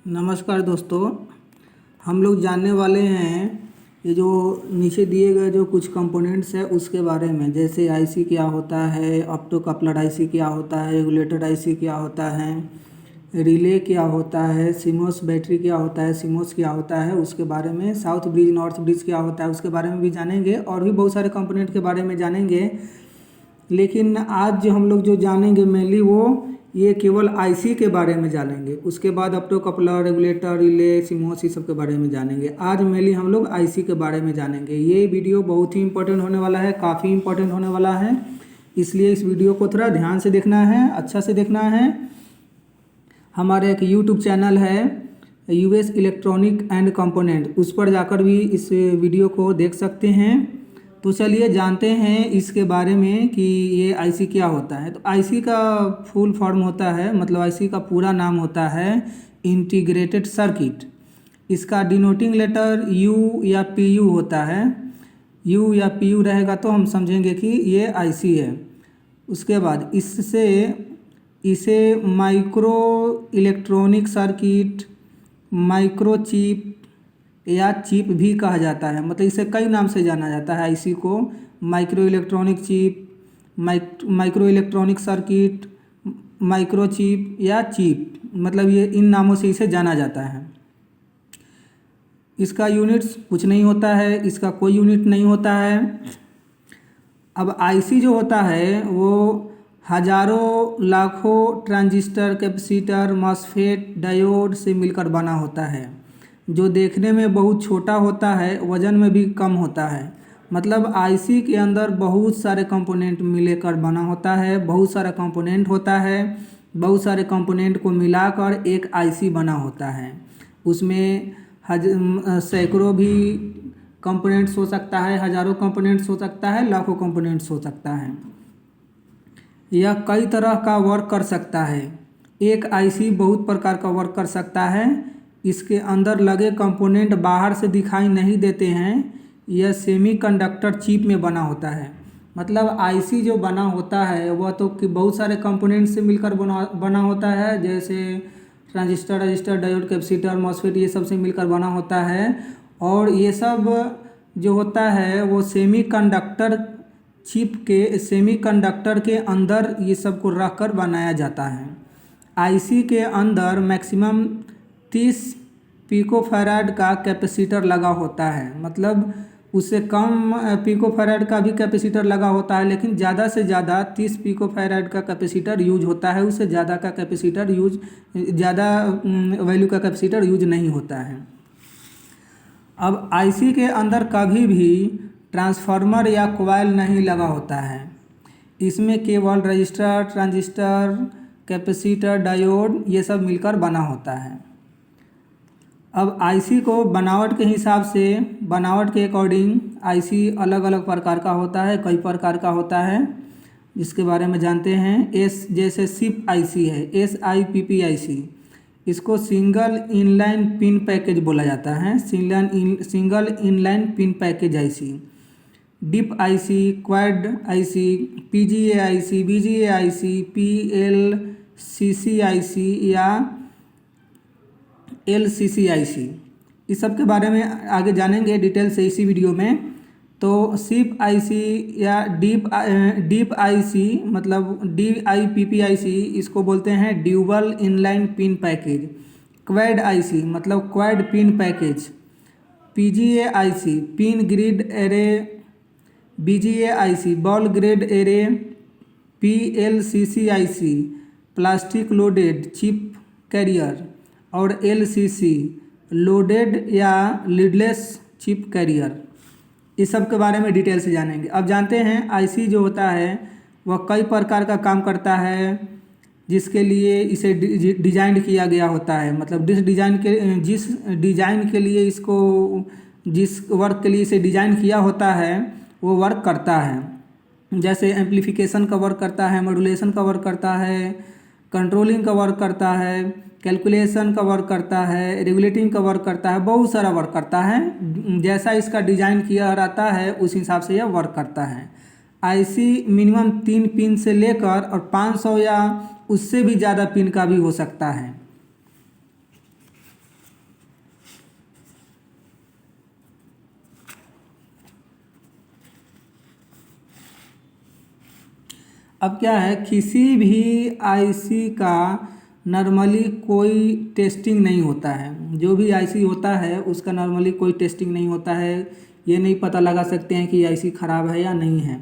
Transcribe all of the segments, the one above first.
नमस्कार दोस्तों। हम लोग जानने वाले हैं ये जो नीचे दिए गए जो कुछ कंपोनेंट्स है उसके बारे में, जैसे आईसी क्या होता है, ऑप्टो कपलर आईसी क्या होता है, रेगुलेटर आईसी क्या होता है, रिले क्या होता है, सीमोस बैटरी क्या होता है, सीमोस क्या होता है उसके बारे में, साउथ ब्रिज नॉर्थ ब्रिज क्या होता है उसके बारे में भी जानेंगे और भी बहुत सारे कंपोनेंट के बारे में जानेंगे। लेकिन आज जो हम लोग जो जानेंगे मेनली वो ये केवल आईसी के बारे में जानेंगे। उसके बाद opto coupler, regulator, relay, CMOS ये सब के बारे में जानेंगे। आज मेनली हम लोग आईसी के बारे में जानेंगे। ये वीडियो बहुत ही इंपॉर्टेंट होने वाला है, काफ़ी इंपॉर्टेंट होने वाला है, इसलिए इस वीडियो को थोड़ा ध्यान से देखना है, अच्छा से देखना है। हमारा एक यूट्यूब चैनल है यूएस इलेक्ट्रॉनिक एंड कंपोनेंट, उस पर जाकर भी इस वीडियो को देख सकते हैं। तो चलिए जानते हैं इसके बारे में कि ये आईसी क्या होता है। तो आईसी का फुल फॉर्म होता है, मतलब आईसी का पूरा नाम होता है इंटीग्रेटेड सर्किट। इसका डिनोटिंग लेटर यू या पीयू होता है। यू या पीयू रहेगा तो हम समझेंगे कि ये आईसी है। उसके बाद इसे माइक्रो इलेक्ट्रॉनिक सर्किट, माइक्रोचिप या चिप भी कहा जाता है। मतलब इसे कई नाम से जाना जाता है आईसी को। Micro electronic chip, micro electronic circuit, microchip या चिप, मतलब ये इन नामों से इसे जाना जाता है। इसका यूनिट्स कुछ नहीं होता है, इसका कोई यूनिट नहीं होता है। अब आईसी जो होता है वो हजारों लाखों ट्रांजिस्टर, कैपेसिटर, मॉसफेट, डायोड से मिलकर बना होता है, जो देखने में बहुत छोटा होता है, वज़न में भी कम होता है। मतलब आईसी के अंदर बहुत सारे कंपोनेंट मिलकर बना होता है, बहुत सारा कंपोनेंट होता है, बहुत सारे कंपोनेंट को मिलाकर एक आईसी बना होता है। उसमें सैकड़ों भी कंपोनेंट्स हो सकता है, हजारों कंपोनेंट्स हो सकता है, लाखों कंपोनेंट्स हो सकता है। यह कई तरह का वर्क कर सकता है। एक आईसी बहुत प्रकार का वर्क कर सकता है। इसके अंदर लगे कंपोनेंट बाहर से दिखाई नहीं देते हैं। यह सेमीकंडक्टर चिप में बना होता है। मतलब आईसी जो बना होता है वह तो कि बहुत सारे कंपोनेंट से मिलकर बना होता है, जैसे transistor, register, diode, capacitor, MOSFET ये सब से मिलकर बना होता है। और ये सब जो होता है वो सेमीकंडक्टर के अंदर ये सब को रख कर बनाया जाता है। आईसी के अंदर मैक्सिमम 30 पिकोफैराड का कैपेसिटर लगा होता है। मतलब उससे कम पिकोफैराड का भी कैपेसिटर लगा होता है, लेकिन ज़्यादा से ज़्यादा 30 पिकोफैराड का कैपेसिटर यूज होता है। उससे ज़्यादा का कैपेसिटर ज़्यादा वैल्यू का कैपेसिटर यूज नहीं होता है। अब आईसी के अंदर कभी भी ट्रांसफार्मर या कॉइल नहीं लगा होता है। इसमें केवल रजिस्टर, ट्रांजिस्टर, कैपेसिटर, डायोड ये सब मिलकर बना होता है। अब आईसी को बनावट के हिसाब से, बनावट के अकॉर्डिंग आईसी अलग अलग प्रकार का होता है, कई प्रकार का होता है, जिसके बारे में जानते हैं। जैसे सिप आईसी है, SIPP आईसी, इसको सिंगल इनलाइन पिन पैकेज बोला जाता है, single inline pin package IC. DIP IC, quad IC, PGA IC, BGA IC, PLCC IC या LCC आईसी, इस सब के बारे में आगे जानेंगे डिटेल से इसी वीडियो में। तो सिप आईसी या डीप आईसी मतलब DIPP आईसी, इसको बोलते हैं dual inline pin package. Quad IC मतलब quad pin package. PGA IC pin grid array, BGA IC ball grade array, PLCC IC plastic loaded chip carrier और LCC loaded या leadless chip carrier, इस सब के बारे में डिटेल से जानेंगे। अब जानते हैं आईसी जो होता है वह कई प्रकार का काम करता है, जिसके लिए इसे डिजाइन किया गया होता है। मतलब जिस डिजाइन के लिए इसको, जिस वर्क के लिए इसे डिजाइन किया होता है वो वर्क करता है। जैसे एम्प्लीफिकेशन का वर्क करता है, मॉड्यूलेशन का वर्क करता है, कंट्रोलिंग का वर्क करता है, कैलकुलेशन का वर्क करता है, रेगुलेटिंग का वर्क करता है, बहुत सारा वर्क करता है। जैसा इसका डिज़ाइन किया रहता है उस हिसाब से यह वर्क करता है। आईसी मिनिमम 3 पिन से लेकर और 500 या उससे भी ज़्यादा पिन का भी हो सकता है। अब क्या है, किसी भी आईसी का नॉर्मली कोई टेस्टिंग नहीं होता है। जो भी आईसी होता है उसका नॉर्मली कोई टेस्टिंग नहीं होता है। ये नहीं पता लगा सकते हैं कि आईसी ख़राब है या नहीं है।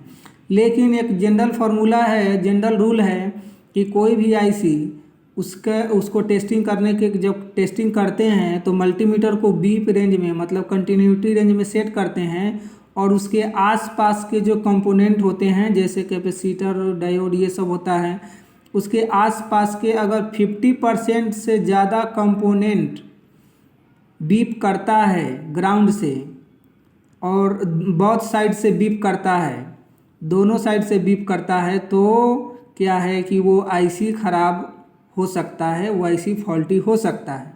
लेकिन एक जनरल फार्मूला है, जनरल रूल है कि कोई भी आईसी उसको टेस्टिंग करने के जब टेस्टिंग करते हैं तो मल्टीमीटर को बीप रेंज में, मतलब कंटिन्यूटी रेंज में सेट करते हैं, और उसके आसपास के जो कंपोनेंट होते हैं जैसे कैपेसिटर, डायोड, ये सब होता है, उसके आसपास के अगर 50% से ज़्यादा कंपोनेंट बीप करता है ग्राउंड से, और बोथ साइड से बीप करता है, दोनों साइड से बीप करता है, तो क्या है कि वो आईसी ख़राब हो सकता है, वो आईसी फॉल्टी हो सकता है।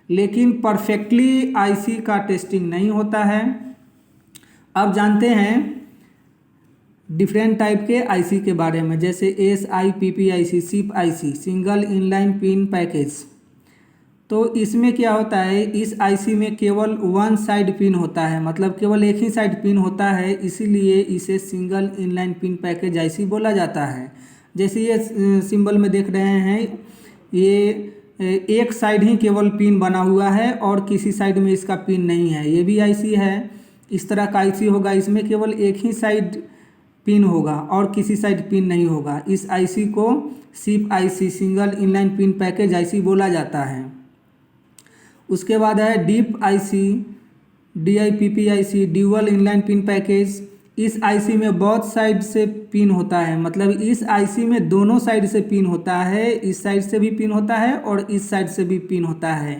लेकिन परफेक्टली आईसी का टेस्टिंग नहीं होता है। अब जानते हैं डिफरेंट टाइप के आईसी के बारे में, जैसे SIPP IC, SIP IC, single inline pin package. तो इसमें क्या होता है, इस आईसी में केवल वन साइड पिन होता है, मतलब केवल एक ही साइड पिन होता है, इसीलिए इसे single inline pin package IC बोला जाता है। जैसे ये सिंबल में देख रहे हैं, ये एक साइड ही केवल पिन बना हुआ है और किसी साइड में इसका पिन नहीं है, ये भी आईसी है। इस तरह का आईसी होगा, इसमें केवल एक ही साइड पिन होगा और किसी साइड पिन नहीं होगा। इस आईसी को SIP IC, single inline pin package IC बोला जाता है। उसके बाद है DIP IC, DIPP IC, dual inline pin package. इस आईसी में बहुत साइड से पिन होता है, मतलब इस आईसी में दोनों साइड से पिन होता है, इस साइड से भी पिन होता है और इस साइड से भी पिन होता है।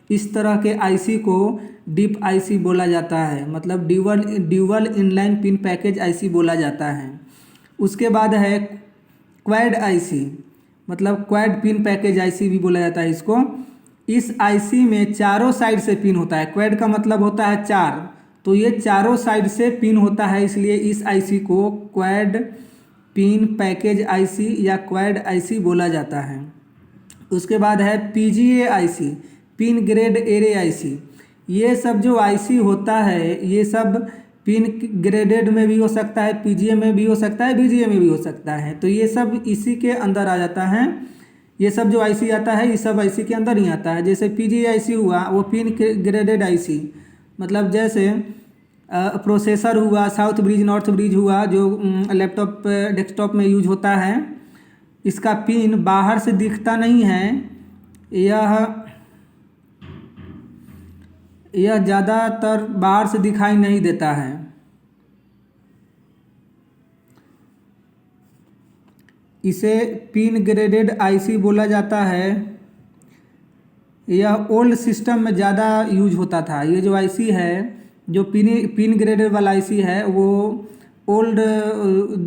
इस तरह के आईसी को डीप आईसी बोला जाता है, मतलब dual inline pin package IC बोला जाता है। उसके बाद है क्वाड आईसी, मतलब क्वाड पिन पैकेज आईसी भी बोला जाता है इसको। इस आईसी में चारों साइड से पिन होता है, क्वाड का मतलब होता है चार, तो ये चारों साइड से पिन होता है, इसलिए इस आईसी को क्वाड पिन पैकेज आईसी या क्वाड आईसी बोला जाता है। उसके बाद है PGA IC, pin grade array IC. ये सब जो आईसी होता है, ये सब पिन ग्रेडेड में भी हो सकता है, PGA में भी हो सकता है, BGA में भी हो सकता है, तो ये सब इसी के अंदर आ जाता है। ये सब जो आईसी आता है ये सब आईसी के अंदर ही आता है। जैसे PGA आईसी हुआ वो पिन ग्रेडेड आईसी, मतलब जैसे प्रोसेसर हुआ, साउथ ब्रिज, नॉर्थ ब्रिज हुआ, जो लैपटॉप डेस्कटॉप में यूज होता है, इसका पिन बाहर से दिखता नहीं है, यह ज़्यादातर बाहर से दिखाई नहीं देता है। इसे पिन ग्रेडेड आईसी बोला जाता है। यह ओल्ड सिस्टम में ज़्यादा यूज होता था। ये जो आईसी है, जो पिन ग्रेडेड वाला आईसी है, वो ओल्ड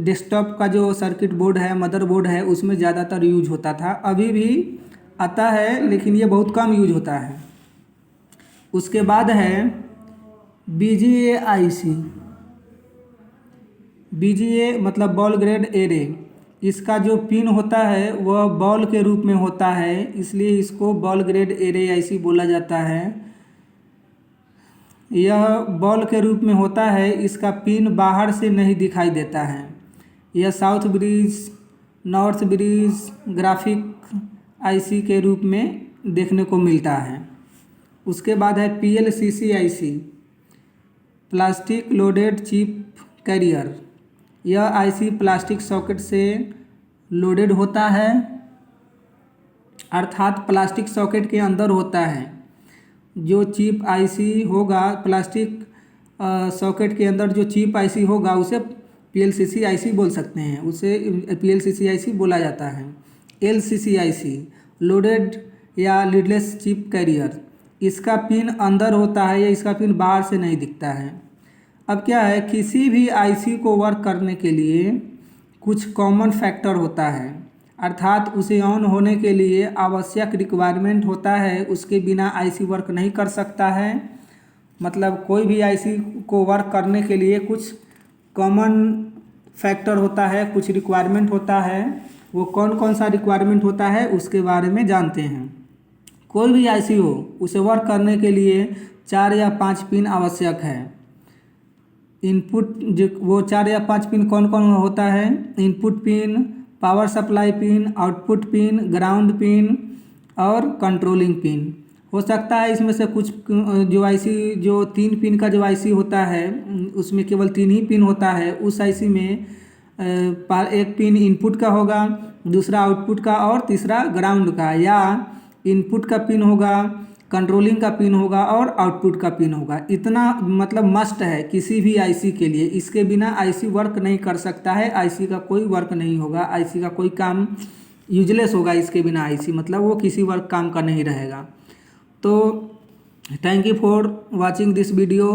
डेस्कटॉप का जो सर्किट बोर्ड है, मदरबोर्ड है, उसमें ज़्यादातर यूज होता था। अभी भी आता है लेकिन ये बहुत कम यूज होता है। उसके बाद है BGA आईसी। BGA मतलब बॉल ग्रेड एरे। इसका जो पिन होता है वह बॉल के रूप में होता है, इसलिए इसको बॉल ग्रेड एरे आईसी बोला जाता है। यह बॉल के रूप में होता है, इसका पिन बाहर से नहीं दिखाई देता है। यह south bridge, north bridge graphic IC के रूप में देखने को मिलता है। उसके बाद है PLCC IC, plastic loaded chip career. यह आईसी प्लास्टिक सॉकेट से लोडेड होता है, अर्थात प्लास्टिक सॉकेट के अंदर होता है। जो चिप आईसी होगा, प्लास्टिक सॉकेट के अंदर जो चिप आईसी होगा उसे PLCC आईसी बोल सकते हैं, उसे PLCC आईसी बोला जाता है। LCC आईसी, लोडेड या लीडलेस चिप कैरियर। इसका पिन अंदर होता है या इसका पिन बाहर से नहीं दिखता है। अब क्या है, किसी भी आईसी को वर्क करने के लिए कुछ कॉमन फैक्टर होता है, अर्थात उसे ऑन होने के लिए आवश्यक रिक्वायरमेंट होता है, उसके बिना आईसी वर्क नहीं कर सकता है। मतलब कोई भी आईसी को वर्क करने के लिए कुछ कॉमन फैक्टर होता है, कुछ रिक्वायरमेंट होता है। वो कौन कौन सा रिक्वायरमेंट होता है उसके बारे में जानते हैं। कोई भी आईसी हो, उसे वर्क करने के लिए 4 या 5 पिन आवश्यक है। इनपुट जो वो 4 या 5 पिन कौन कौन होता है, input pin, power supply pin, output pin, ground pin और कंट्रोलिंग पिन। हो सकता है इसमें से कुछ जो आईसी जो 3 पिन का जो आईसी होता है उसमें केवल 3 ही पिन होता है। उस आईसी में एक पिन इनपुट का होगा, दूसरा आउटपुट का और तीसरा ग्राउंड का, या इनपुट का पिन होगा, कंट्रोलिंग का पिन होगा और आउटपुट का पिन होगा। इतना मतलब मस्ट है किसी भी आईसी के लिए। इसके बिना आईसी वर्क नहीं कर सकता है, आईसी का कोई वर्क नहीं होगा, आईसी का कोई काम यूजलेस होगा इसके बिना। आईसी मतलब वो किसी वर्क काम का नहीं रहेगा। तो thank you for watching this video.